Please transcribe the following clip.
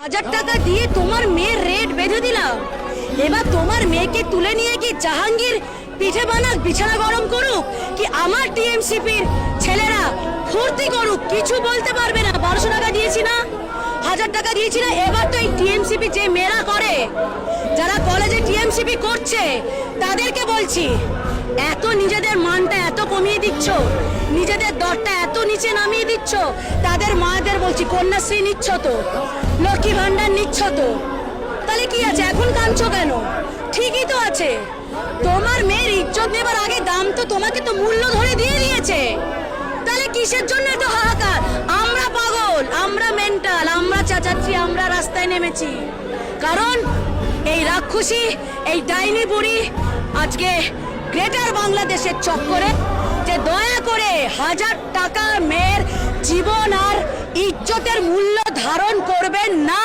1000 টাকা দিয়ে তোমার মেয়ের রেট বেঁধে দিলাম। এবার তোমার মেয়েকে তুলে নিয়ে কি জাহাঙ্গীর পিঠে বানাক, বিছানা গরম করুক, কি আমার টিএমসিপির ছেলেরা ফুর্তি করুক, কিছু বলতে পারবে না। 1200 টাকা দিয়েছি না, 1000 টাকা দিয়েছি না। এবার তো এই টিএমসিপি যে মেয়েরা করে, যারা কলেজে টিএমসিপি করছে, তাদেরকে বলছি, এত নিজেদের মানটা এত কমিয়ে দিচ্ছ, নিজেদের দরটা এত নিচে নামিয়ে দিচ্ছ, তাদের মায়েদের বলছি কন্যাশ্রী নিচ্ছ তো, লক্ষ্মী ভান্ডার নিচ্ছ তো, তাহলে কি আছে এখন কাঁদছো কেন? ঠিকই তো আছে। তোমার মেয়ের ইজ্জত নেবার আগে দাম তো তোমাকে তো মূল্য ধরে দিয়ে দিয়েছে, তাহলে কিসের জন্য এত হাহাকার? আমরা পাগল, আমরা মেন্টাল, আমরা চাচাচ্ছি, আমরা রাস্তায় নেমেছি, কারণ এই রাক্ষসী, এই ডাইনি বুড়ি আজকে গ্রেটার বাংলাদেশের চক্করে যে দয়া করে 1000 টাকা মেয়ের জীবন আর ইজ্জতের মূল্য ধারণ করবেন না।